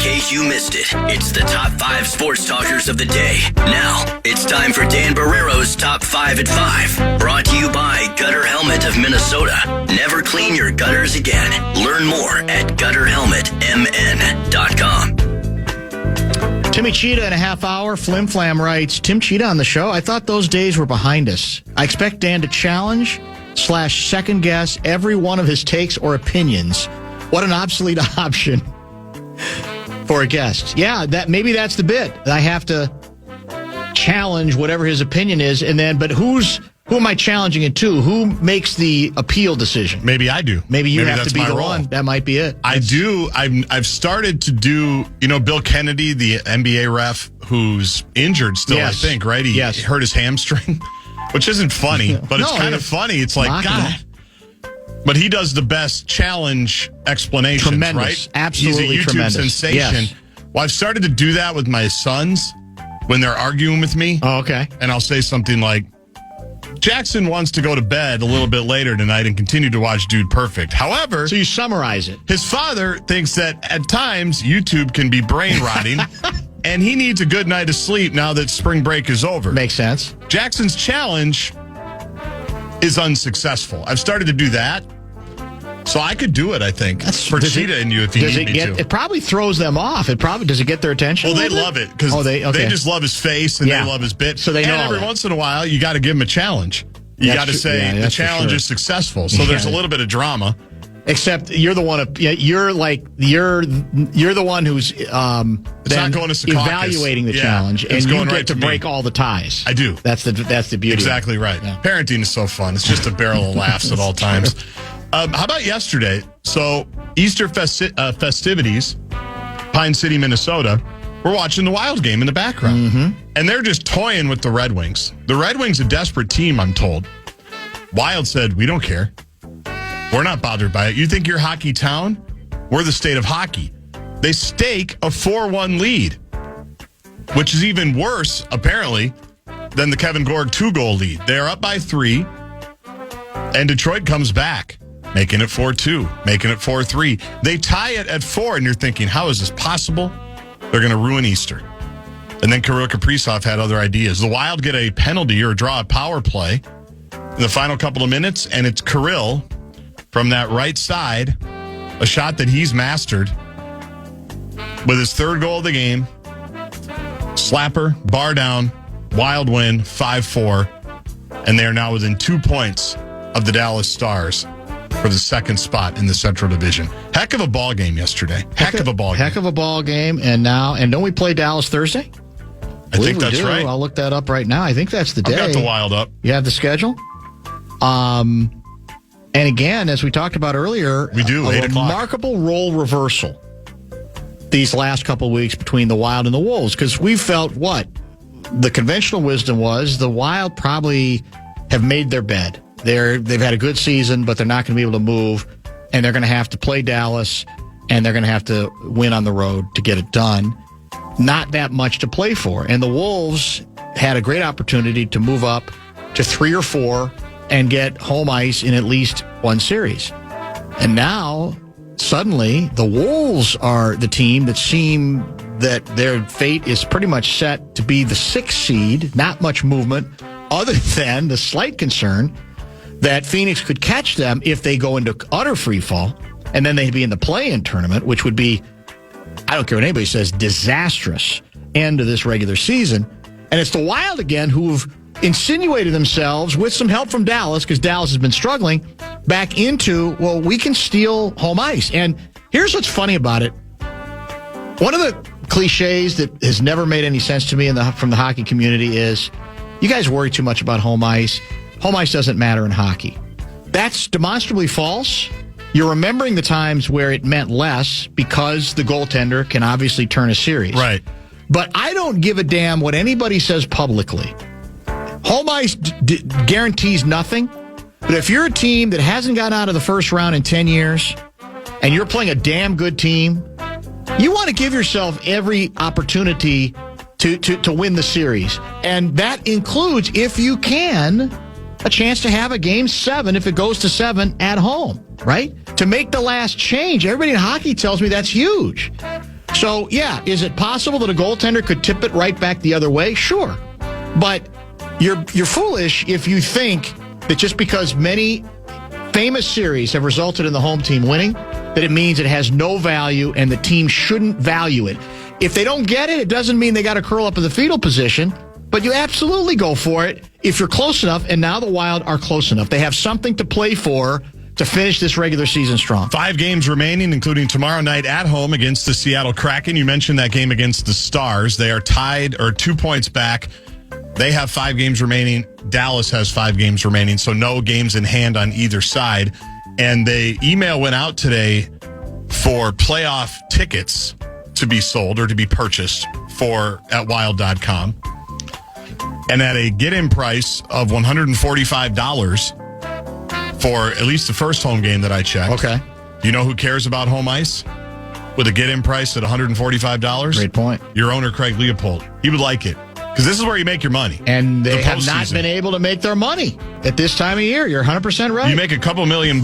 case you missed it, it's the top 5 sports talkers of the day. Now, it's time for Dan Barrero's Top 5 at 5. Brought to you by Gutter Helmet of Minnesota. Never clean your gutters again. Learn more at gutterhelmetmn.com. Tim Tschida in a half hour. Flim Flam writes, Tim Tschida on the show? I thought those days were behind us. I expect Dan to challenge / second guess every one of his takes or opinions. What an obsolete option for a guest. Yeah, maybe that's the bit. I have to challenge whatever his opinion is, but who am I challenging it to? Who makes the appeal decision? Maybe I do. Maybe you have to be the one. That might be it. I do. I've started to do, Bill Kennedy, the NBA ref, who's injured still, yes. I think, right? He hurt his hamstring, which isn't funny, but it's kind of funny. It's like, God. But he does the best challenge explanations, tremendous. Right? Absolutely He's a YouTube tremendous. sensation. Yes. Well, I've started to do that with my sons when they're arguing with me. Oh, okay. And I'll say something like, Jackson wants to go to bed a little bit later tonight and continue to watch Dude Perfect. However... So you summarize it. His father thinks that at times YouTube can be brain rotting and he needs a good night of sleep now that spring break is over. Makes sense. Jackson's challenge is unsuccessful. I've started to do that. So I could do it, I think, for Tschida and you if you need me to. It probably throws them off. Does it get their attention? Well, they love it because they just love his face and they love his bit. So they know. And every once in a while, you got to give him a challenge. You got to say the challenge is successful. So there's a little bit of drama. Except you're the one. You're the one who's it's not going to evaluating the challenge, and you get to break all the ties. I do. That's the beauty. Exactly right. Yeah. Parenting is so fun. It's just a barrel of laughs at all times. How about yesterday? So Easter festivities, Pine City, Minnesota. We're watching the Wild game in the background, and they're just toying with the Red Wings. The Red Wings, a desperate team, I'm told. Wild said, "We don't care. We're not bothered by it. You think you're hockey town? We're the state of hockey." They stake a 4-1 lead, which is even worse, apparently, than the Kevin Gorg 2-goal lead. They're up by 3, and Detroit comes back, making it 4-2, making it 4-3. They tie it at 4, and you're thinking, how is this possible? They're going to ruin Easter. And then Kirill Kaprizov had other ideas. The Wild get a penalty or draw a power play in the final couple of minutes, and it's Kirill from that right side, a shot that he's mastered with his 3rd goal of the game. Slapper, bar down, Wild win, 5-4, and they are now within 2 points of the Dallas Stars for the 2nd spot in the Central Division. Heck of a ball game yesterday. Heck of a ball game. And don't we play Dallas Thursday? I think that's right. I'll look that up right now. I think that's the day. I've got the Wild up. You have the schedule? And again, as we talked about earlier, we do, a remarkable role reversal these last couple of weeks between the Wild and the Wolves, because we felt the conventional wisdom was the Wild probably have made their bed. They've had a good season, but they're not going to be able to move, and they're going to have to play Dallas, and they're going to have to win on the road to get it done. Not that much to play for. And the Wolves had a great opportunity to move up to 3 or 4 and get home ice in at least one series. And now, suddenly, the Wolves are the team that seem that their fate is pretty much set to be the 6th seed. Not much movement, other than the slight concern that Phoenix could catch them if they go into utter free fall, and then they'd be in the play-in tournament, which would be, I don't care what anybody says, disastrous end to this regular season. And it's the Wild again who've insinuated themselves, with some help from Dallas, because Dallas has been struggling, back into, we can steal home ice. And here's what's funny about it. One of the cliches that has never made any sense to me from the hockey community is, you guys worry too much about home ice. Home ice doesn't matter in hockey. That's demonstrably false. You're remembering the times where it meant less because the goaltender can obviously turn a series. Right. But I don't give a damn what anybody says publicly. Home ice guarantees nothing. But if you're a team that hasn't got out of the first round in 10 years and you're playing a damn good team, you want to give yourself every opportunity to win the series. And that includes, if you can, a chance to have a game 7 if it goes to 7 at home, right? To make the last change. Everybody in hockey tells me that's huge. So, yeah, is it possible that a goaltender could tip it right back the other way? Sure. But you're foolish if you think that just because many famous series have resulted in the home team winning, that it means it has no value and the team shouldn't value it. If they don't get it, it doesn't mean they got to curl up in the fetal position, but you absolutely go for it if you're close enough, and now the Wild are close enough. They have something to play for to finish this regular season strong. 5 games remaining, including tomorrow night at home against the Seattle Kraken. You mentioned that game against the Stars. They are tied or 2 points back. They have 5 games remaining. Dallas has 5 games remaining, so no games in hand on either side. And the email went out today for playoff tickets to be sold or to be purchased at wild.com. And at a get-in price of $145 for at least the first home game that I checked. Okay. You know who cares about home ice? With a get-in price at $145? Great point. Your owner, Craig Leopold. He would like it. Because this is where you make your money. And they have not been able to make their money at this time of year. You're 100% right. You make a couple $1 million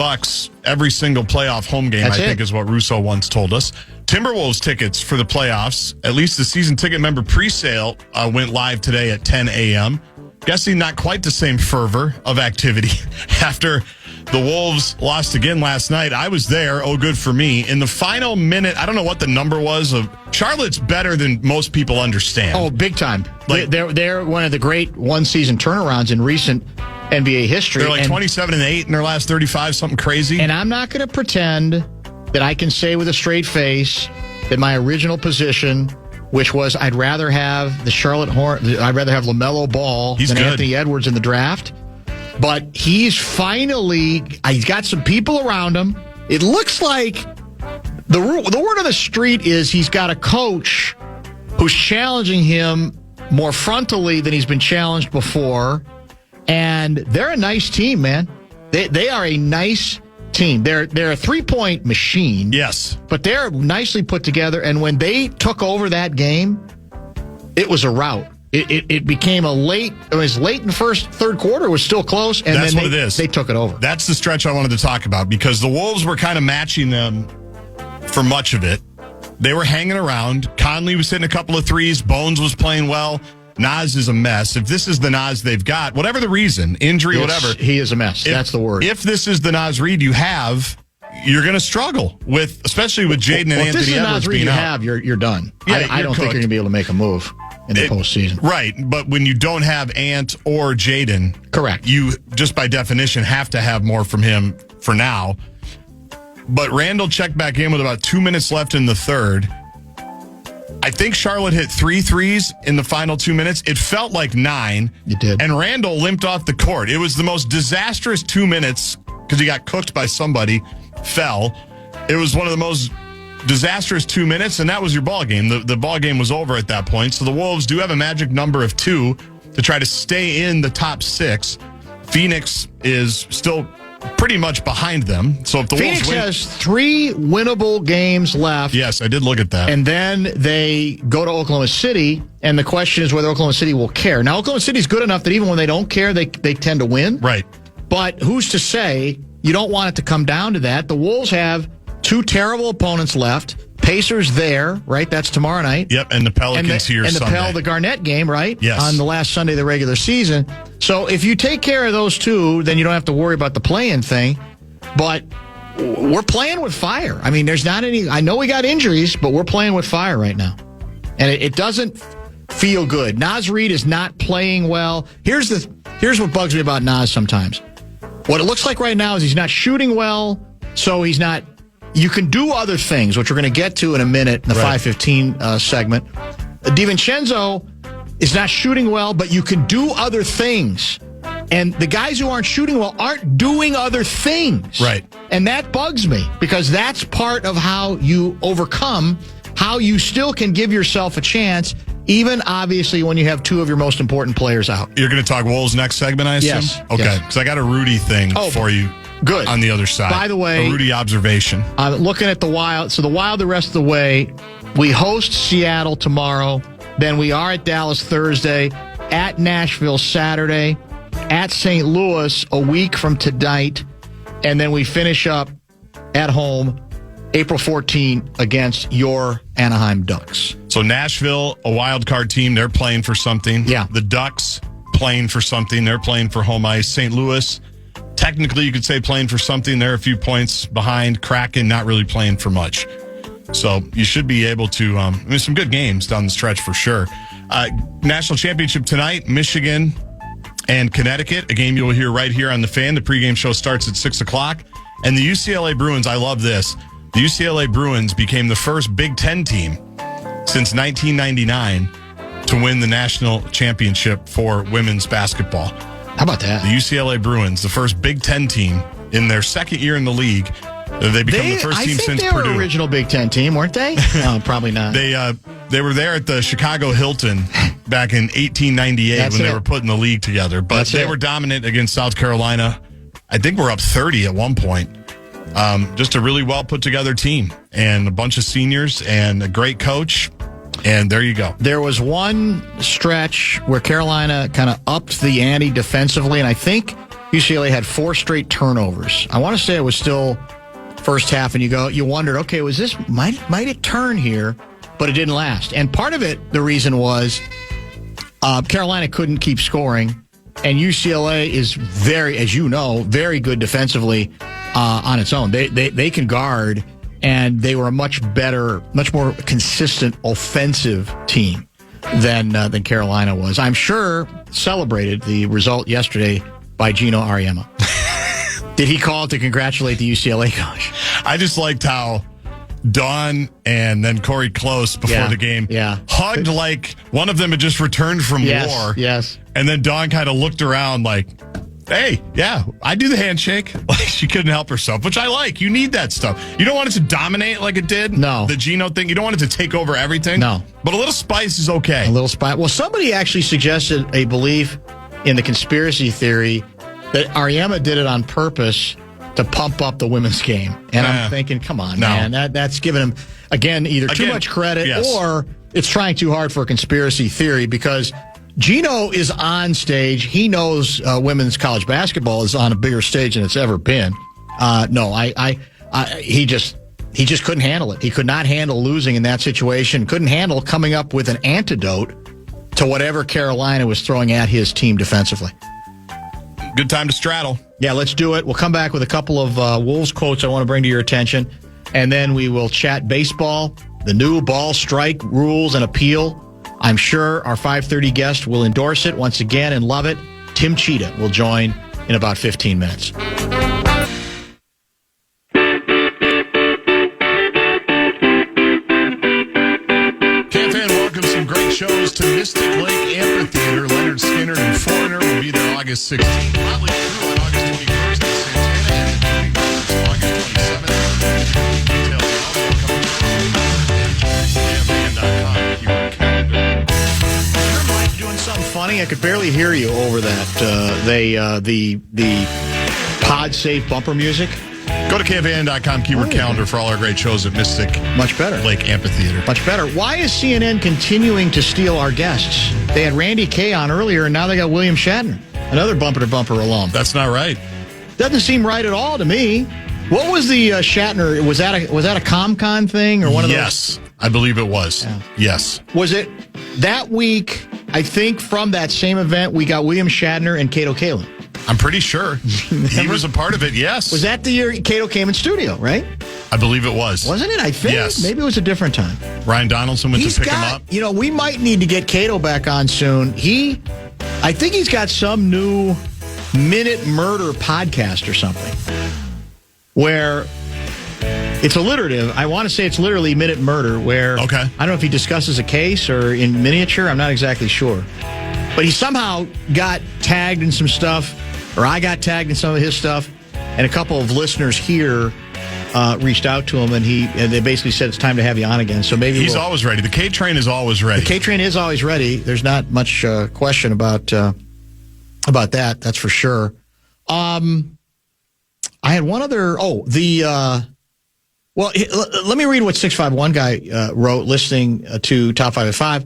every single playoff home game, I think is what Russo once told us. Timberwolves tickets for the playoffs, at least the season ticket member presale, went live today at 10 a.m. Guessing not quite the same fervor of activity after the Wolves lost again last night. I was there. Oh, good for me. In the final minute, I don't know what the number was. Charlotte's better than most people understand. Oh, big time. They're one of the great one-season turnarounds in recent NBA history. They're like 27-8 in their last 35, something crazy. And I'm not going to pretend that I can say with a straight face that my original position, which was I'd rather have the Charlotte Hornets, I'd rather have LaMelo Ball than Anthony Edwards in the draft. But he's got some people around him. It looks like the word on the street is he's got a coach who's challenging him more frontally than he's been challenged before. And they're a nice team, man. They are a nice team. They're a three-point machine. Yes. But they're nicely put together. And when they took over that game, it was a rout. It became it was late in the third quarter. It was still close. And that's then what it is. They took it over. That's the stretch I wanted to talk about because the Wolves were kind of matching them for much of it. They were hanging around. Conley was hitting a couple of threes. Bones was playing well. Naz is a mess. If this is the Naz they've got, whatever the reason, injury, whatever. He is a mess. That's the word. If this is the Naz Reid you have, you're going to struggle especially with Jaden and Anthony Edwards being out. If this is the Naz Reid you have, you're done. Yeah, I don't think you're going to be able to make a move in the postseason. Right, but when you don't have Ant or Jaden, correct, you just by definition have to have more from him for now. But Randall checked back in with about 2 minutes left in the third. I think Charlotte hit 3 threes in the final 2 minutes. It felt like 9. It did. And Randall limped off the court. It was the most disastrous 2 minutes because he got cooked by somebody, fell. It was one of the most disastrous 2 minutes, and that was your ball game. The ball game was over at that point. So the Wolves do have a magic number of 2 to try to stay in the top 6. Phoenix is still pretty much behind them. So if the Phoenix Wolves win, has 3 winnable games left. Yes, I did look at that. And then they go to Oklahoma City, and the question is whether Oklahoma City will care. Now, Oklahoma City is good enough that even when they don't care, they tend to win. Right. But who's to say you don't want it to come down to that? The Wolves have 2 terrible opponents left. Pacers there, right? That's tomorrow night. Yep, and the Pelicans here Sunday. And the Garnett game, right? Yes. On the last Sunday of the regular season. So if you take care of those 2, then you don't have to worry about the play-in thing. But we're playing with fire. I mean, there's not any... I know we got injuries, but we're playing with fire right now. And it doesn't feel good. Naz Reid is not playing well. Here's what bugs me about Naz sometimes. What it looks like right now is he's not shooting well, so he's not... You can do other things, which we're going to get to in a minute in the 5:15 segment. DiVincenzo is not shooting well, but you can do other things. And the guys who aren't shooting well aren't doing other things. Right. And that bugs me because that's part of how you overcome, how you still can give yourself a chance, even obviously when you have 2 of your most important players out. You're going to talk Wolves next segment, I assume? Yes. Okay, because I got a Rudy thing for you. Good. On the other side. By the way, a Rudy observation. I'm looking at the Wild. So the Wild the rest of the way. We host Seattle tomorrow. Then we are at Dallas Thursday, at Nashville Saturday, at St. Louis a week from tonight, and then we finish up at home April 14 against your Anaheim Ducks. So Nashville, a wild card team, they're playing for something. Yeah. The Ducks playing for something. They're playing for home ice. St. Louis, technically you could say playing for something. They're a few points behind. Kraken, not really playing for much. So you should be able to, some good games down the stretch for sure. National championship tonight, Michigan and Connecticut, a game you'll hear right here on the Fan. The pregame show starts at 6 o'clock. And the UCLA Bruins, I love this. The UCLA Bruins became the first Big Ten team since 1999 to win the national championship for women's basketball. How about that? The UCLA Bruins, the first Big Ten team in their second year in the league. They become the first team since Purdue. I think they were original Big Ten team, weren't they? No, probably not. They were there at the Chicago Hilton back in 1898 when they were putting the league together. But they were dominant against South Carolina. I think we're up 30 at one point. Just a really well put together team and a bunch of seniors and a great coach. And there you go. There was one stretch where Carolina kind of upped the ante defensively, and I think UCLA had 4 straight turnovers. I want to say it was still first half, and you wondered, okay, was this might it turn here? But it didn't last. And part of it, the reason was Carolina couldn't keep scoring, and UCLA is very, as you know, very good defensively on its own. They can guard, and they were a much more consistent offensive team than Carolina was. I'm sure celebrated the result yesterday by Gino Auriemma. Did he call to congratulate the UCLA coach? I just liked how Dawn and then Corey Close before the game hugged like one of them had just returned from war. Yes. And then Dawn kind of looked around like, hey, yeah, I do the handshake. Like she couldn't help herself, which I like. You need that stuff. You don't want it to dominate like it did. No. The Gino thing. You don't want it to take over everything. No. But a little spice is okay. A little spice. Well, somebody actually suggested a belief in the conspiracy theory that Auriemma did it on purpose to pump up the women's game. And I'm thinking, come on, man. That's giving him, again, either too much credit or it's trying too hard for a conspiracy theory because Gino is on stage. He knows women's college basketball is on a bigger stage than it's ever been. He just couldn't handle it. He could not handle losing in that situation. Couldn't handle coming up with an antidote to whatever Carolina was throwing at his team defensively. Good time to straddle. Yeah, let's do it. We'll come back with a couple of Wolves quotes I want to bring to your attention, and then we will chat baseball, the new ball strike rules and appeal. I'm sure our 5:30 guest will endorse it once again and love it. Tim Tschida will join in about 15 minutes. KFAN welcomes some great shows to Mystic Lake Amphitheater. Leonard Skinner and Foreigner will be there August 16th. Motley Crue on August 21st at Santana and August 27th. Details also coming from KFAN.com. Mike doing something funny? I could barely hear you over that. The pod safe bumper music. Go to KFAN.com, keyword calendar for all our great shows at Mystic Much better. Lake Amphitheater. Much better. Why is CNN continuing to steal our guests? They had Randy Kay on earlier, and now they got William Shatner, another bumper-to-bumper alum. That's not right. Doesn't seem right at all to me. What was the Shatner? Was that a ComCon thing or one of those? Yes, I believe it was. Yeah. Yes. Was it that week? I think from that same event, we got William Shatner and Kato Kaelin. I'm pretty sure he was a part of it. Yes. Was that the year Kato came in studio? Right. I believe it was. Wasn't it? I think. Yes. Maybe it was a different time. Ryan Donaldson went to pick him up. You know, we might need to get Kato back on soon. I think he's got some new Minute Murder podcast or something where it's alliterative. I want to say it's literally Minute Murder where I don't know if he discusses a case or in miniature. I'm not exactly sure. But he somehow got tagged in some stuff, or I got tagged in some of his stuff, and a couple of listeners here reached out to him, and they basically said it's time to have you on again. So maybe he's always ready. The K train is always ready. The K train is always ready. There's not much question about that. That's for sure. I had one other. Let me read what 651 guy wrote, listening to Top 5 at 5.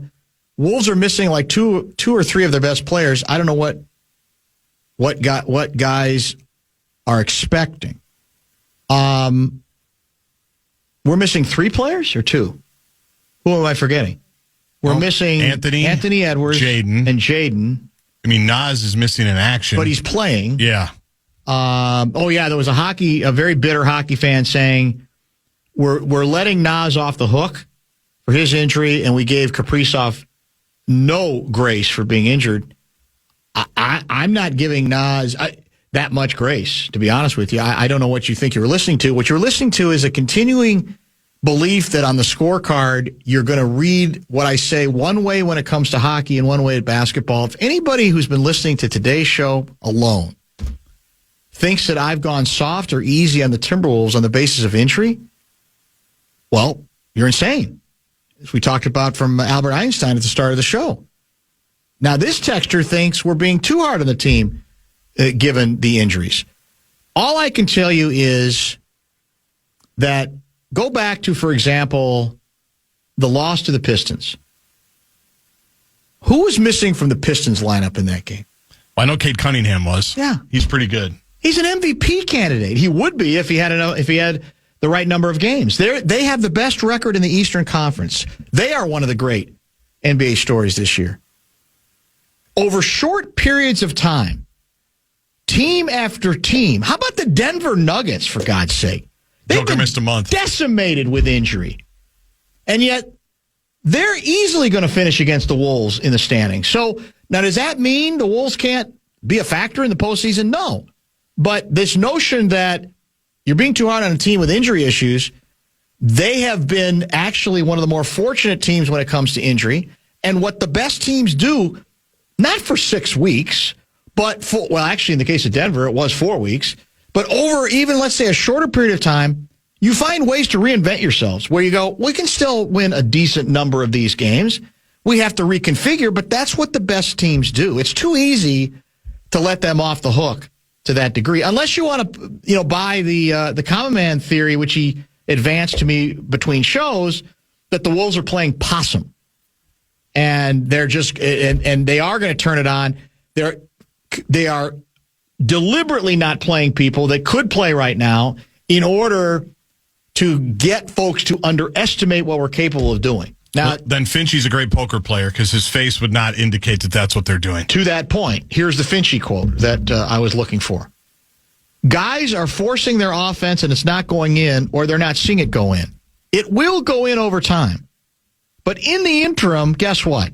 Wolves are missing like two or three of their best players. I don't know what guys are expecting. We're missing 3 players or 2? Who am I forgetting? We're missing Anthony Edwards, Jaden. and Jaden. I mean, Nas is missing in action. But he's playing. Yeah. There was a very bitter hockey fan saying, we're letting Nas off the hook for his injury, and we gave Kaprizov no grace for being injured. I'm not giving Nas that much grace, to be honest with you. I don't know what you think you were listening to. What you're listening to is a continuing belief that on the scorecard, you're going to read what I say one way when it comes to hockey and one way at basketball. If anybody who's been listening to today's show alone thinks that I've gone soft or easy on the Timberwolves on the basis of injury, well, you're insane. As we talked about from Albert Einstein at the start of the show. Now, this texter thinks we're being too hard on the team given the injuries. All I can tell you is that go back to, for example, the loss to the Pistons. Who was missing from the Pistons lineup in that game? Well, I know Cade Cunningham was. Yeah. He's pretty good. He's an MVP candidate. He would be if he had the right number of games. They have the best record in the Eastern Conference. They are one of the great NBA stories this year. Over short periods of time, team after team. How about the Denver Nuggets, for God's sake? Joker missed a month. Decimated with injury. And yet, they're easily going to finish against the Wolves in the standings. So, now does that mean the Wolves can't be a factor in the postseason? No. But this notion that you're being too hard on a team with injury issues, they have been actually one of the more fortunate teams when it comes to injury. And what the best teams do, not for 6 weeks, but actually in the case of Denver, it was 4 weeks. But over even, let's say, a shorter period of time, you find ways to reinvent yourselves where you go, we can still win a decent number of these games. We have to reconfigure, but that's what the best teams do. It's too easy to let them off the hook to that degree, unless you want to, buy the common man theory, which he advanced to me between shows, that the Wolves are playing possum, and they're just and they are going to turn it on. They are deliberately not playing people that could play right now in order to get folks to underestimate what we're capable of doing. Now, then Finchie's a great poker player because his face would not indicate that that's what they're doing. To that point, here's the Finchie quote that I was looking for. Guys are forcing their offense and it's not going in, or they're not seeing it go in. It will go in over time. But in the interim, guess what?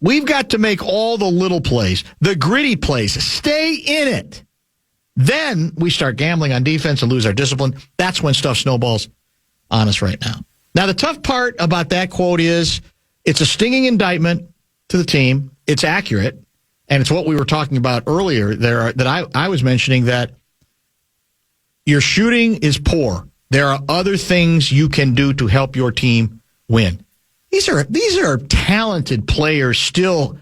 We've got to make all the little plays, the gritty plays, stay in it. Then we start gambling on defense and lose our discipline. That's when stuff snowballs on us right now. Now, the tough part about that quote is it's a stinging indictment to the team. It's accurate. And it's what we were talking about earlier there that I was mentioning, that your shooting is poor. There are other things you can do to help your team win. These are talented players still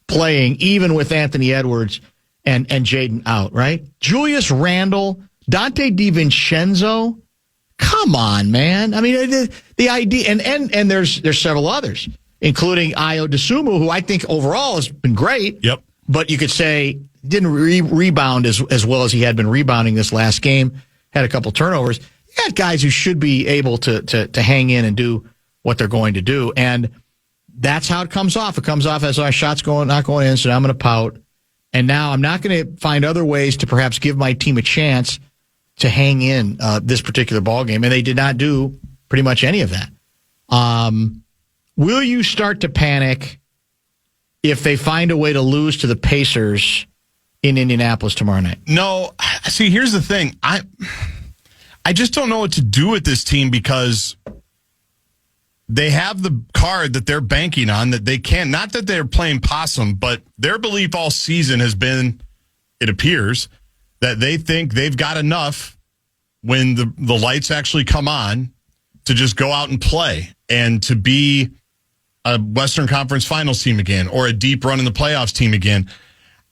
playing, even with Anthony Edwards and Jaden out, right? Julius Randle, Dante DiVincenzo. Come on, man. I mean, the idea, and there's several others, including Ayo Dosunmu, who I think overall has been great. Yep. But you could say didn't rebound as well as he had been rebounding this last game. Had a couple turnovers. You got guys who should be able to hang in and do what they're going to do, and that's how it comes off. It comes off as our shots not going in, so I'm going to pout. And now I'm not going to find other ways to perhaps give my team a chance to hang in this particular ball game, and they did not do pretty much any of that. Will you start to panic if they find a way to lose to the Pacers in Indianapolis tomorrow night? No. See, here's the thing. I just don't know what to do with this team because they have the card that they're banking on that they can. Not that they're playing possum, but their belief all season has been, it appears, that they think they've got enough when the lights actually come on to just go out and play and to be a Western Conference Finals team again or a deep run in the playoffs team again.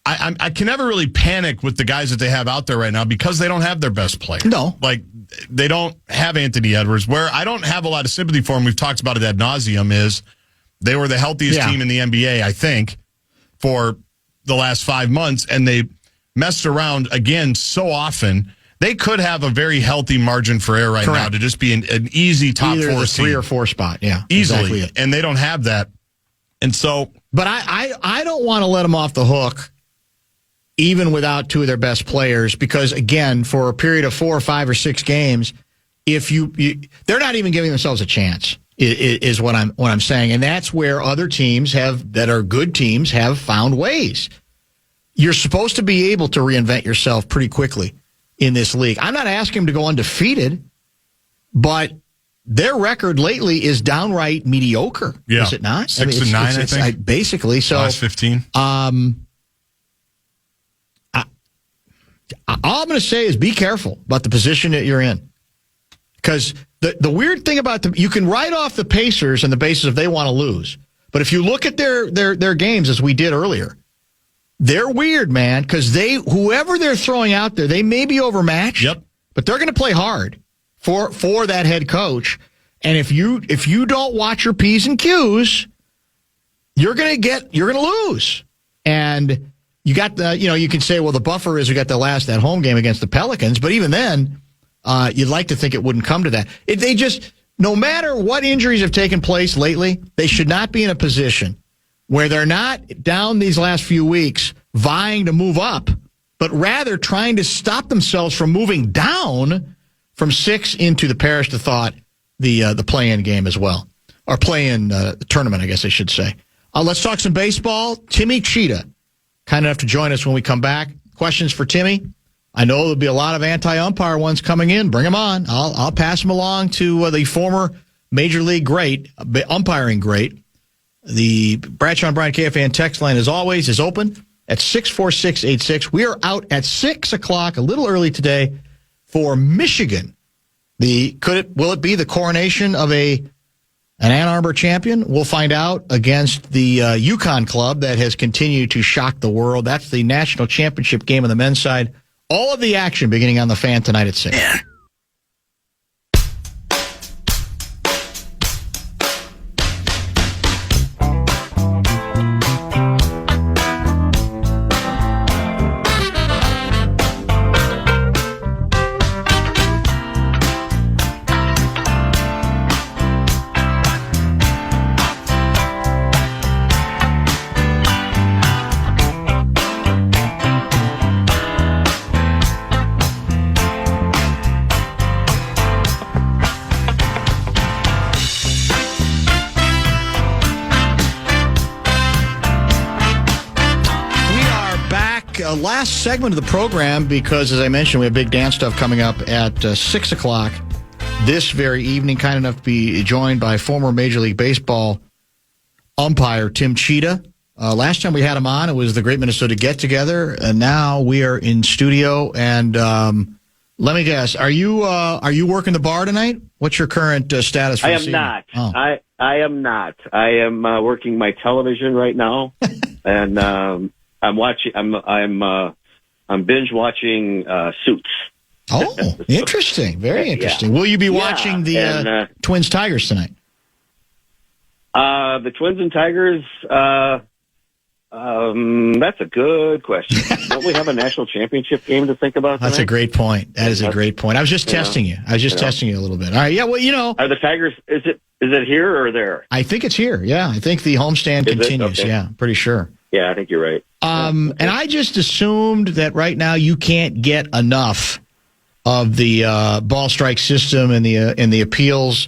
I can never really panic with the guys that they have out there right now because they don't have their best player. No. Like, they don't have Anthony Edwards. Where I don't have a lot of sympathy for him, we've talked about it ad nauseum, is they were the healthiest team in the NBA, I think, for the last 5 months, and they messed around again so often they could have a very healthy margin for error right now to just be an easy top Either 4 the seed. 3 or 4 spot, yeah. Easily. Exactly. And they don't have that. And so. But I don't want to let them off the hook even without 2 of their best players because, again, for a period of 4 or 5 or 6 games, if they're not even giving themselves a chance. Is what I'm saying, and that's where other teams that are good teams have found ways. You're supposed to be able to reinvent yourself pretty quickly in this league. I'm not asking them to go undefeated, but their record lately is downright mediocre. Yeah. Is it not? 6-9, I think. Basically, so last 15. All I'm going to say is be careful about the position that you're in. Because the weird thing about you can write off the Pacers on the basis of they want to lose. But if you look at their games, as we did earlier, they're weird, man, because whoever they're throwing out there, they may be overmatched, but they're going to play hard for that head coach. And if you don't watch your P's and Q's, you're going to lose. And you got you can say, well, the buffer is we got that home game against the Pelicans, but even then, you'd like to think it wouldn't come to that. They just, no matter what injuries have taken place lately, they should not be in a position where they're not down these last few weeks vying to move up, but rather trying to stop themselves from moving down from 6 into the perish to thought, the play-in game as well. Or play-in tournament, I guess I should say. Let's talk some baseball. Timmy Tschida, kind enough to join us when we come back. Questions for Timmy? I know there'll be a lot of anti-umpire ones coming in. Bring them on. I'll pass them along to the former Major League great, umpiring great. The Bradshaw and Bryant KFAN text line, as always, is open at 64686. We are out at 6 o'clock, a little early today, for Michigan. Will it be the coronation of an Ann Arbor champion? We'll find out against the Yukon club that has continued to shock the world. That's the national championship game on the men's side. All of the action beginning on the Fan tonight at 6. Yeah. Last segment of the program, because as I mentioned, we have big dance stuff coming up at 6 o'clock this very evening. Kind enough to be joined by former Major League Baseball umpire Tim Tschida. Last time we had him on, it was the Great Minnesota Get Together, and now we are in studio. And let me guess, are you working the bar tonight? What's your current status? For I am not. Oh. I am not. I am working my television right now, and. I'm watching. I'm binge watching Suits. Oh, interesting. Very interesting. Yeah. Will you be watching the Twins Tigers tonight? The Twins and Tigers. That's a good question. Don't we have a national championship game to think about tonight? That's a great point. That is a great point. I was just testing you. I was just testing you a little bit. All right. Yeah. Well, are the Tigers? Is it here or there? I think it's here. Yeah. I think the homestand continues. Okay. Yeah. Pretty sure. Yeah, I think you're right. And I just assumed that right now you can't get enough of the ball strike system and the appeals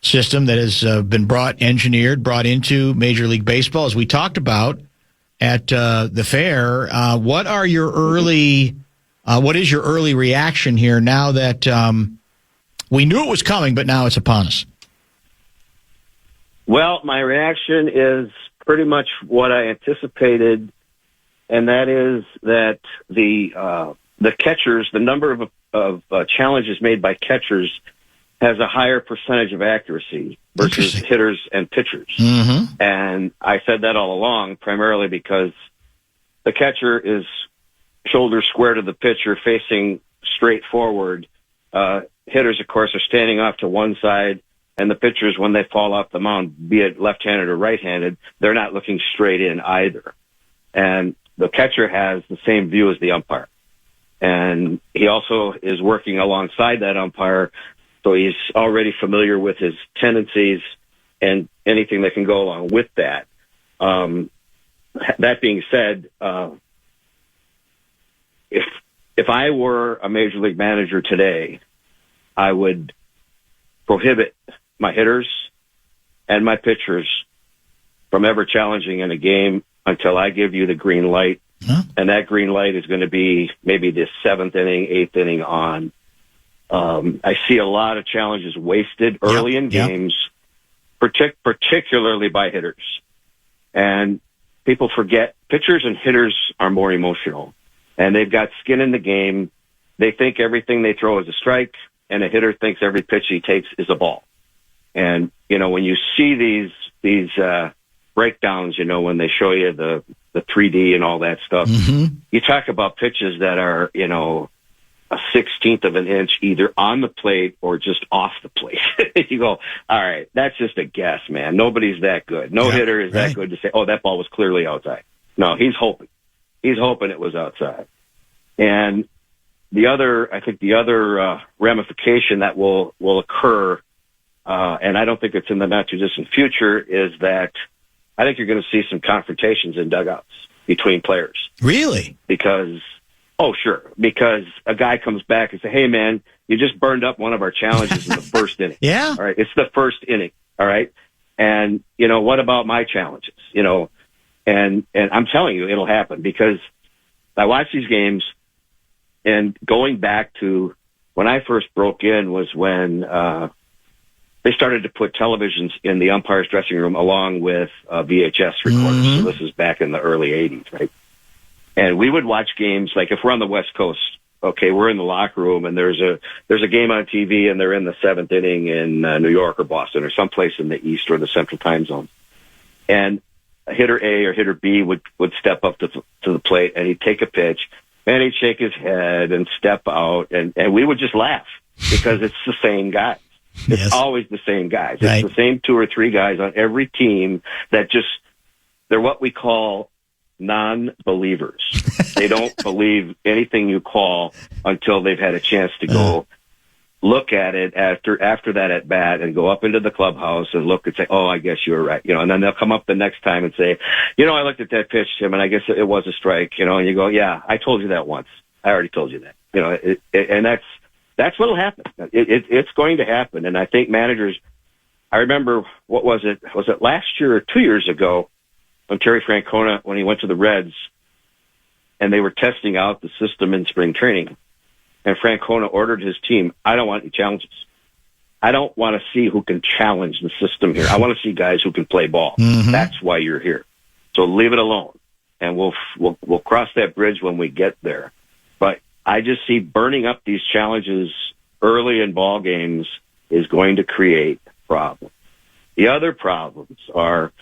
system that has been brought into Major League Baseball, as we talked about at the fair. What is your early reaction here now that we knew it was coming, but now it's upon us? Well, my reaction is pretty much what I anticipated, and that is that the catchers, the number of challenges made by catchers, has a higher percentage of accuracy versus hitters and pitchers. Mm-hmm. And I said that all along, primarily because the catcher is shoulder square to the pitcher, facing straight forward. Hitters, of course, are standing off to one side. And the pitchers, when they fall off the mound, be it left-handed or right-handed, they're not looking straight in either. And the catcher has the same view as the umpire. And he also is working alongside that umpire, so he's already familiar with his tendencies and anything that can go along with that. That being said, if I were a major league manager today, I would prohibit my hitters and my pitchers from ever challenging in a game until I give you the green light. Huh? And that green light is going to be maybe the 7th inning, 8th inning on. I see a lot of challenges wasted early in games, particularly by hitters. And people forget pitchers and hitters are more emotional, and they've got skin in the game. They think everything they throw is a strike, and a hitter thinks every pitch he takes is a ball. And, when you see these breakdowns, when they show you the 3D and all that stuff, you talk about pitches that are, a 1/16 of an inch either on the plate or just off the plate. You go, all right, that's just a guess, man. Nobody's that good. No hitter is that good to say, oh, that ball was clearly outside. No, he's hoping. He's hoping it was outside. And the other ramification that will occur, and I don't think it's in the not too distant future, is that I think you're going to see some confrontations in dugouts between players. Really? Because a guy comes back and say, hey, man, you just burned up one of our challenges in the first inning. Yeah. All right. It's the first inning. All right. And, what about my challenges? And I'm telling you, it'll happen because I watch these games, and going back to when I first broke in was when, they started to put televisions in the umpire's dressing room along with VHS recorders. So this is back in the early 80s, right? And we would watch games like if we're on the West Coast, okay, we're in the locker room and there's a game on TV and they're in the 7th inning in New York or Boston or someplace in the East or the Central Time Zone. And hitter A or hitter B would step up to the plate, and he'd take a pitch and he'd shake his head and step out, and we would just laugh because it's the same guys. It's always the same guys. It's the same 2 or 3 guys on every team that they're what we call non-believers. They don't believe anything you call until they've had a chance to go look at it after that at bat and go up into the clubhouse and look and say, oh, I guess you were right. And then they'll come up the next time and say, I looked at that pitch, Tim, and I guess it was a strike, and you go, yeah, I told you that once. I already told you that, and that's what'll happen. It's going to happen. And I think managers, I remember, what was it? Was it last year or 2 years ago when Terry Francona, when he went to the Reds and they were testing out the system in spring training, and Francona ordered his team, I don't want any challenges. I don't want to see who can challenge the system here. I want to see guys who can play ball. That's why you're here. So leave it alone. And we'll cross that bridge when we get there. But I just see burning up these challenges early in ball games is going to create problems. The other problems are,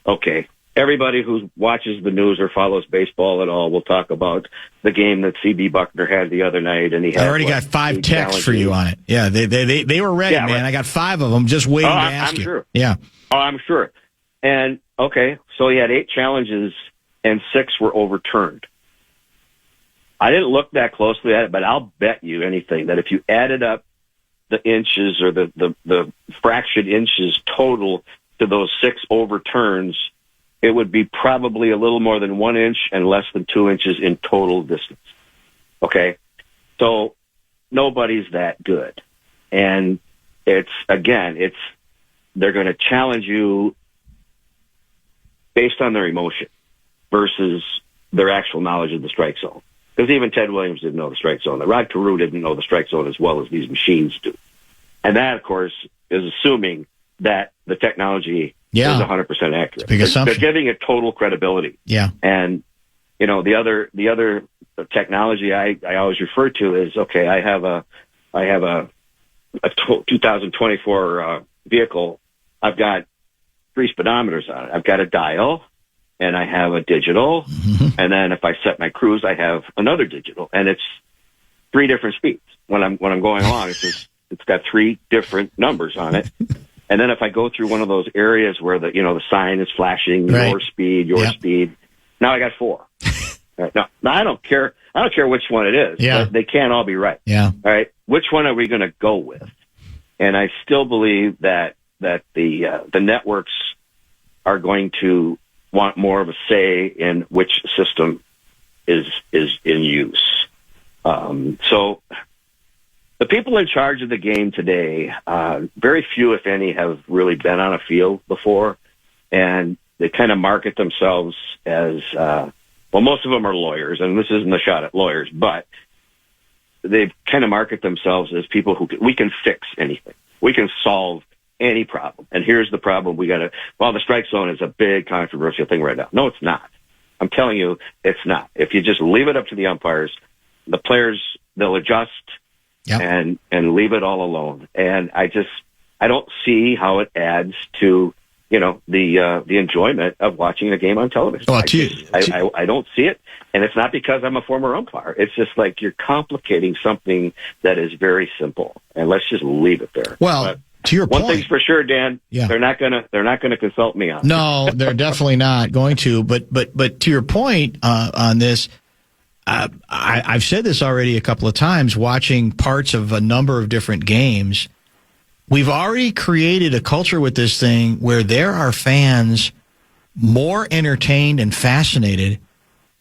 okay, everybody who watches the news or follows baseball at all will talk about the game that C.B. Buckner had the other night, and he had. I already got 5 texts for you on it. Yeah, they were ready, man. Right. I got 5 of them just waiting to ask you. Sure. Yeah. Oh, I'm sure. And okay, so he had 8 challenges, and 6 were overturned. I didn't look that closely at it, but I'll bet you anything that if you added up the inches or the fractured inches total to those 6 overturns, it would be probably a little more than 1 inch and less than 2 inches in total distance. Okay? So nobody's that good. And they're going to challenge you based on their emotion versus their actual knowledge of the strike zone. Because even Ted Williams didn't know the strike zone. Rod Carew didn't know the strike zone as well as these machines do. And that, of course, is assuming that the technology is 100% accurate. They're giving it total credibility. Yeah. And, the other technology I always refer to is, okay, I have a 2024 vehicle. I've got 3 speedometers on it. I've got a dial, and I have a digital, and then if I set my cruise, I have another digital, and it's 3 different speeds. When I'm going along, it's got 3 different numbers on it. And then if I go through one of those areas where the sign is flashing, your speed, speed, now I got 4. Now I don't care. I don't care which one it is. Yeah. But they can't all be right. Yeah. All right. Which one are we going to go with? And I still believe that the networks are going to want more of a say in which system is in use. So the people in charge of the game today, very few, if any, have really been on a field before, and they kind of market themselves as most of them are lawyers, and this isn't a shot at lawyers, but they kind of market themselves as people we can fix anything. We can solve any problem. And here's the problem. The strike zone is a big controversial thing right now. No, it's not. I'm telling you, it's not. If you just leave it up to the umpires, the players, they'll adjust and leave it all alone. And I don't see how it adds to, the enjoyment of watching a game on television. Well, I don't see it. And it's not because I'm a former umpire. It's just like you're complicating something that is very simple. And let's just leave it there. Well, to your point, one thing's for sure, Dan. Yeah. They're not gonna consult me on it. No, they're definitely not going to. But to your point on this, I've said this already a couple of times. Watching parts of a number of different games, we've already created a culture with this thing where there are fans more entertained and fascinated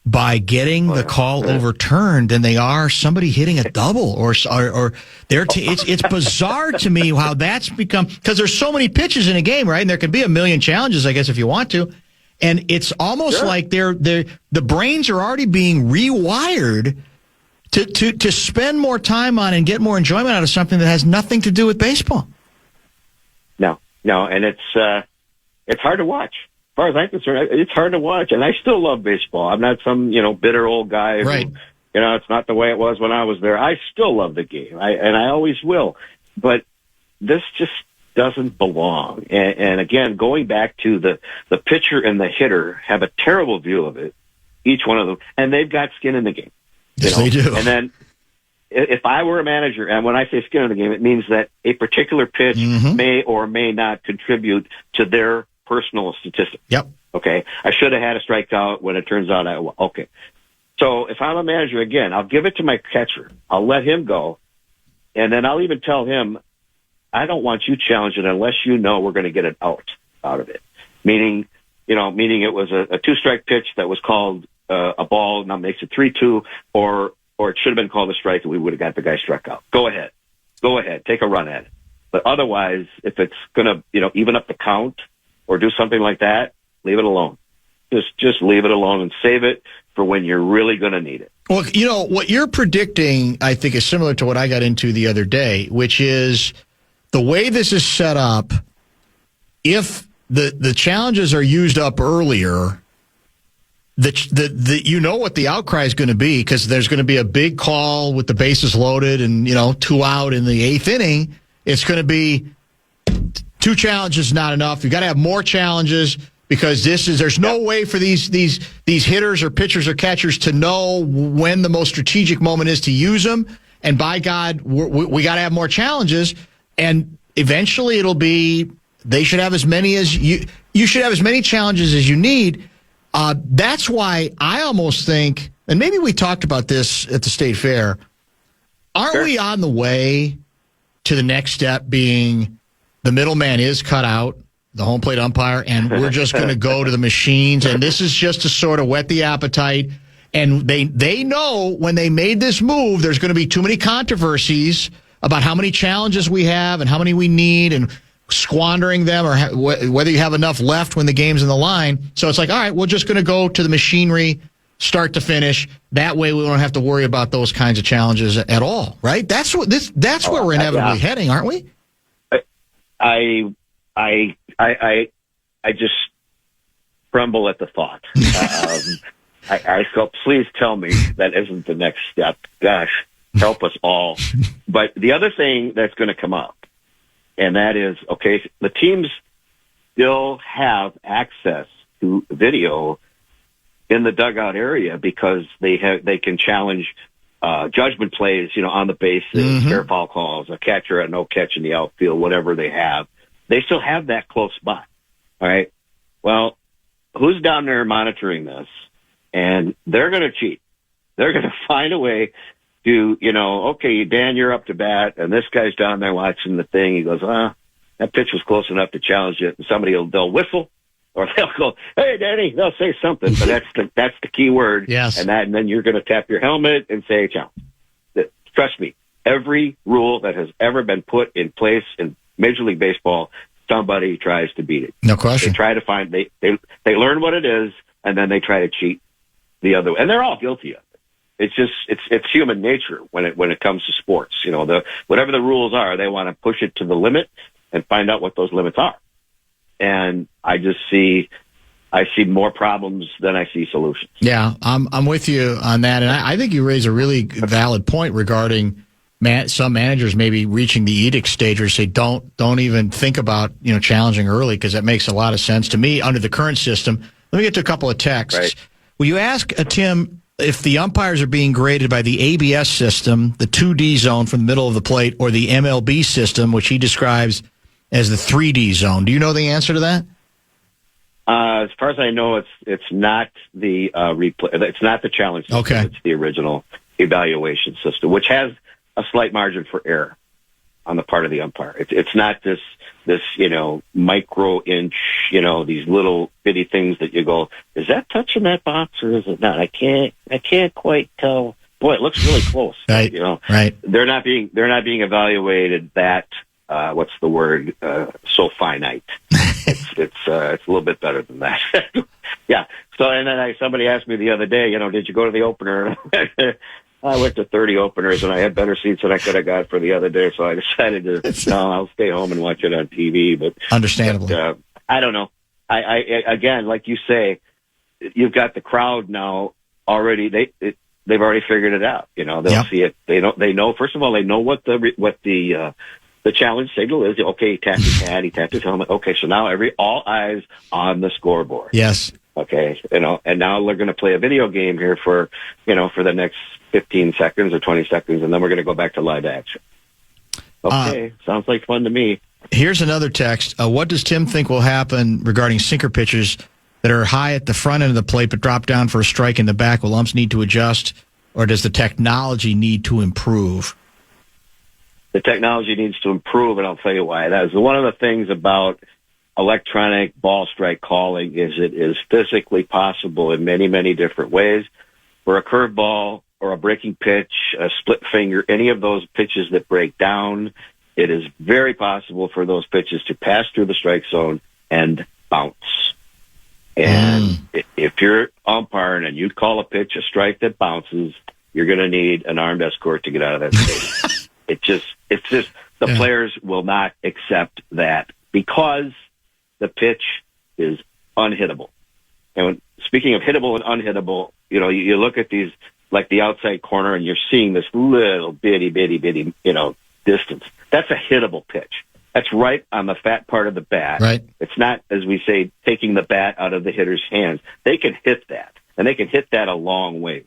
by getting the call overturned than they are somebody hitting a double or it's bizarre to me how that's become, because there's so many pitches in a game, right? And there could be a million challenges, I guess, if you want to. And it's almost like the brains are already being rewired to spend more time on and get more enjoyment out of something that has nothing to do with baseball. No, and it's hard to watch. As far as I'm concerned, it's hard to watch, and I still love baseball. I'm not some, bitter old guy right. who, it's not the way it was when I was there. I still love the game, and I always will. But this just doesn't belong. And again, going back to the pitcher and the hitter have a terrible view of it, each one of them, and they've got skin in the game. Yes, they do. And then if I were a manager, and when I say skin in the game, it means that a particular pitch may or may not contribute to their personal statistics. Yep. Okay. I should have had a strikeout when it turns out okay. So if I'm a manager, again, I'll give it to my catcher. I'll let him go. And then I'll even tell him, I don't want you challenging unless we're going to get an out of it. Meaning it was a 2-strike pitch that was called a ball, now makes it 3-2, or it should have been called a strike and we would have got the guy struck out. Go ahead. Take a run at it. But otherwise, if it's going to, even up the count, or do something like that, leave it alone. Just leave it alone and save it for when you're really going to need it. Well, what you're predicting, I think, is similar to what I got into the other day, which is the way this is set up. If the challenges are used up earlier, what the outcry is going to be, because there's going to be a big call with the bases loaded and 2 out in the 8th inning. It's going to be 2 challenges not enough. You got to have more challenges, because there's no way for these hitters or pitchers or catchers to know when the most strategic moment is to use them. And by God, we got to have more challenges. And eventually it'll be, they should have as many as you should have as many challenges as you need. That's why I almost think, and maybe we talked about this at the State Fair, aren't we on the way to the next step being the middleman is cut out, the home plate umpire, and we're just going to go to the machines, and this is just to sort of whet the appetite. And they know when they made this move, there's going to be too many controversies about how many challenges we have and how many we need and squandering them, or whether you have enough left when the game's in the line. So it's like, all right, we're just going to go to the machinery, start to finish. That way we don't have to worry about those kinds of challenges at all, right? That's where we're inevitably heading, aren't we? I just tremble at the thought. I felt, please tell me that isn't the next step. Gosh, help us all. But the other thing that's going to come up, and that is, okay, the teams still have access to video in the dugout area because they can challenge judgment plays, on the bases, fair foul calls, a catcher at no catch in the outfield, whatever they have. They still have that close by. All right. Well, who's down there monitoring this? And they're going to cheat. they're going to find a way to, okay, Dan, you're up to bat, and this guy's down there watching the thing. He goes, that pitch was close enough to challenge it. And they'll whistle, or they'll go, hey, Danny, they'll say something, but that's the key word. Yes. And then you're going to tap your helmet and say, challenge. Trust me, every rule that has ever been put in place in Major League Baseball, somebody tries to beat it. No question. They try to find, they learn what it is, and then they try to cheat the other way. And they're all guilty of it. It's just, it's human nature when it comes to sports. Whatever the rules are, they want to push it to the limit and find out what those limits are. And I see more problems than I see solutions. Yeah, I'm with you on that. And I think you raise a really valid point regarding some managers maybe reaching the edict stage where you say, don't even think about, challenging early, because that makes a lot of sense to me under the current system. Let me get to a couple of texts. Right. Will you ask Tim if the umpires are being graded by the ABS system, the 2D zone from the middle of the plate, or the MLB system, which he describes as the 3D zone? Do you know the answer to that? As far as I know, it's not the replay. It's not the challenge system. Okay. It's the original evaluation system, which has a slight margin for error on the part of the umpire. It's not this micro inch, these little bitty things that you go, is that touching that box or is it not? I can't quite tell. Boy, it looks really close. Right. Right. They're not being evaluated that. What's the word? So finite. It's a little bit better than that. Yeah. So, and then somebody asked me the other day, did you go to the opener? I went to 30 openers, and I had better seats than I could have got for the other day. So I decided no, I'll stay home and watch it on TV. But understandably, I don't know. I again, like you say, you've got the crowd now already. They've already figured it out. They'll see it. They know. First of all, they know what the challenge signal is. Okay, he tapped his hat, he tapped his helmet. Okay, so now all eyes on the scoreboard. Yes. Okay, and now they're going to play a video game here for the next 15 seconds or 20 seconds, and then we're going to go back to live action. Okay, sounds like fun to me. Here's another text. What does Tim think will happen regarding sinker pitches that are high at the front end of the plate but drop down for a strike in the back? Will umps need to adjust, or does the technology need to improve? The technology needs to improve, and I'll tell you why. That is one of the things about electronic ball strike calling is it is physically possible in many, many different ways. For a curveball or a breaking pitch, a split finger, any of those pitches that break down, it is very possible for those pitches to pass through the strike zone and bounce. And if you're umpiring and you call a pitch a strike that bounces, you're going to need an armed escort to get out of that stadium. It's just the players will not accept that because the pitch is unhittable. And speaking of hittable and unhittable, you look at these, like the outside corner, and you're seeing this little bitty, distance. That's a hittable pitch. That's right on the fat part of the bat. Right. It's not, as we say, taking the bat out of the hitter's hands. They can hit that, and they can hit that a long ways.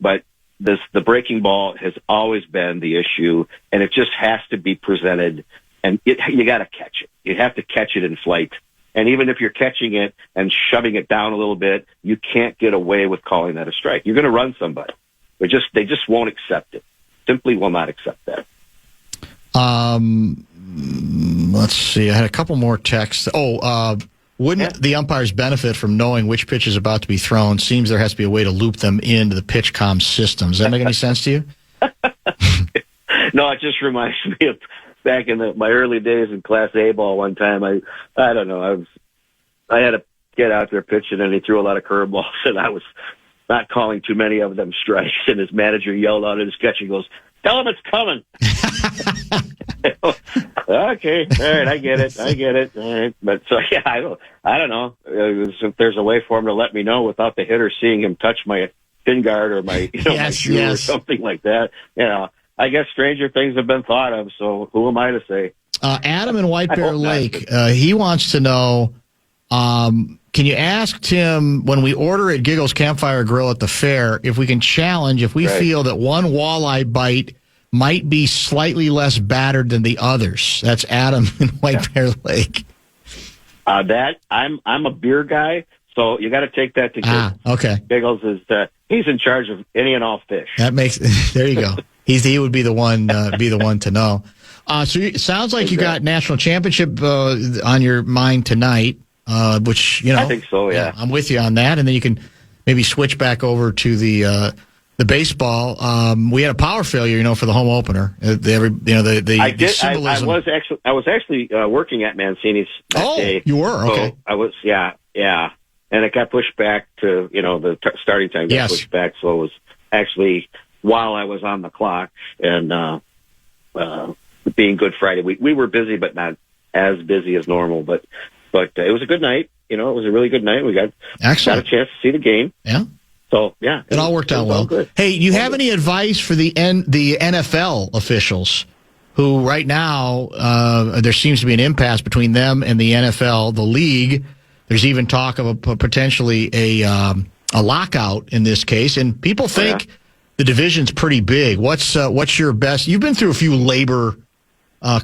But the breaking ball has always been the issue, and it just has to be presented, and you got to catch it. You have to catch it in flight. And even if you're catching it and shoving it down a little bit, you can't get away with calling that a strike. You're going to run somebody. They just won't accept it. Simply will not accept that. Let's see. I had a couple more texts. Wouldn't the umpires benefit from knowing which pitch is about to be thrown? Seems there has to be a way to loop them into the pitch comm system. Does that make any sense to you? No, it just reminds me of back in my early days in Class A ball. One time, I don't know, I had a kid out there pitching, and he threw a lot of curveballs, and I was not calling too many of them strikes. And his manager yelled out at his catcher, he goes, "Tell him it's coming." Okay, all right, I get it. All right. But so yeah, I don't know if there's a way for him to let me know without the hitter seeing him touch my shin guard or my my shoe or something like that. I guess stranger things have been thought of. So who am I to say? Adam in White Bear Lake, he wants to know. Can you ask Tim, when we order at Giggles Campfire Grill at the fair, if we can challenge, if we feel that one walleye bite might be slightly less battered than the others? That's Adam in White Bear Lake. I'm a beer guy, So you got to take that to Giggles. Okay. Giggles is he's in charge of any and all fish. That makes there you go. He would be the one to know. So it sounds like you got national championship on your mind tonight, which I think so. Yeah, I'm with you on that, and then you can maybe switch back over to the baseball. We had a power failure, for the home opener. The symbolism. I was actually working at Mancini's that day. You were? Okay. So I was, yeah, and it got pushed back to the starting time got pushed back, so it was actually while I was on the clock, and being Good Friday, we were busy, but not as busy as normal. But it was a good night. It was a really good night. We got a chance to see the game. Yeah. So yeah, it all worked out well. Good. Hey, you have any advice for the NFL officials, who right now there seems to be an impasse between them and the NFL, the league? There's even talk of potentially a lockout in this case, and people think the division's pretty big. What's your best? You've been through a few labor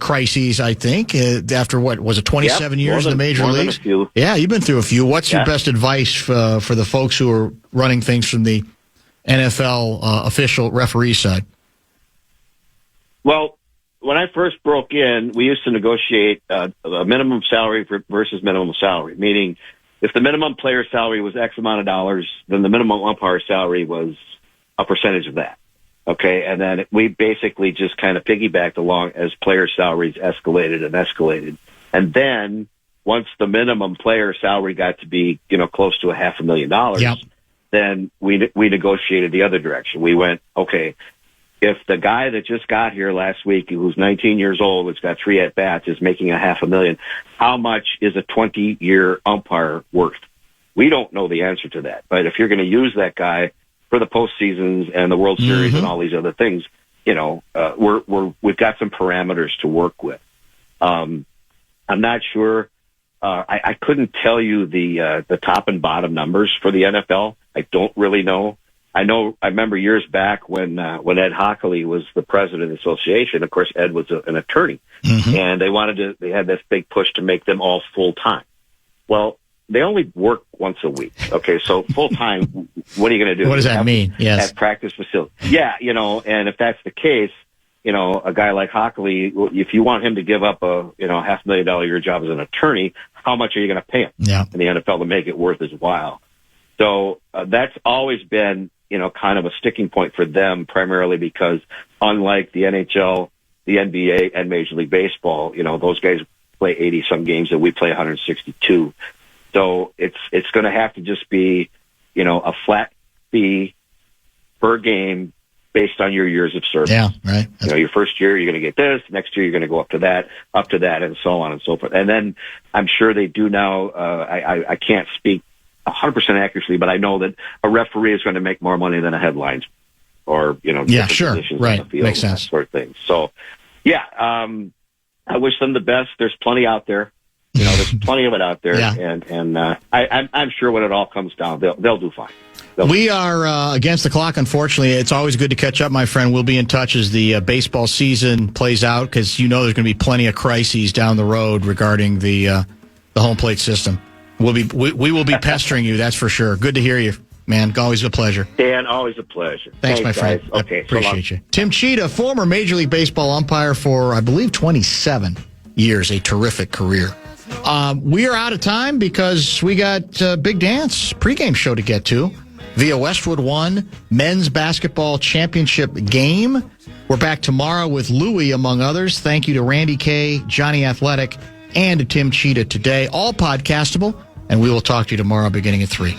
crises, I think, after what was it, 27 years in the major leagues? Yeah, you've been through a few. What's your best advice for the folks who are running things from the NFL official referee side? Well, when I first broke in, we used to negotiate a minimum salary versus minimum salary, meaning if the minimum player salary was X amount of dollars, then the minimum umpire salary was a percentage of that. Okay, and then we basically just kind of piggybacked along as player salaries escalated. And then once the minimum player salary got to be, close to $500,000, then we negotiated the other direction. We went, okay, if the guy that just got here last week, who's 19 years old, has got 3 at-bats, is making $500,000, how much is a 20-year umpire worth? We don't know the answer to that. But if you're going to use that guy for the postseasons and the World Series and all these other things, we've got some parameters to work with. I'm not sure. I couldn't tell you the top and bottom numbers for the NFL. I don't really know. I remember years back when Ed Hockley was the president of the association. Of course, Ed was an attorney, and they had this big push to make them all full time. Well, they only work once a week. Okay, so full time. What are you going to do? What does that mean? Yes, at practice facility. Yeah, and if that's the case, a guy like Hockley, if you want him to give up a $500,000 a year job as an attorney, how much are you going to pay him in the NFL to make it worth his while? So that's always been kind of a sticking point for them, primarily because unlike the NHL, the NBA, and Major League Baseball, those guys play 80 some games and we play 162. So it's going to have to just be, a flat fee per game based on your years of service. Yeah, right. Your first year, you're going to get this. Next year, you're going to go up to that, and so on and so forth. And then I'm sure they do now. I can't speak 100% accurately, but I know that a referee is going to make more money than a headlines or, positions right. on the field, makes sense. That sort of thing. So, I wish them the best. There's plenty out there. There's plenty of it out there, and I'm sure when it all comes down, they'll do fine. We are against the clock, unfortunately. It's always good to catch up, my friend. We'll be in touch as the baseball season plays out, because there's going to be plenty of crises down the road regarding the home plate system. We will be pestering you, that's for sure. Good to hear you, man. Always a pleasure. Dan, always a pleasure. Thanks my friend. Guys. Okay, appreciate you. Tim Tschida, former Major League Baseball umpire for, I believe, 27 years. A terrific career. We are out of time because we got Big Dance pregame show to get to via Westwood One men's basketball championship game. We're back tomorrow with Louie, among others. Thank you to Randy K, Johnny Athletic, and to Tim Tschida today. All podcastable, and we will talk to you tomorrow beginning at 3.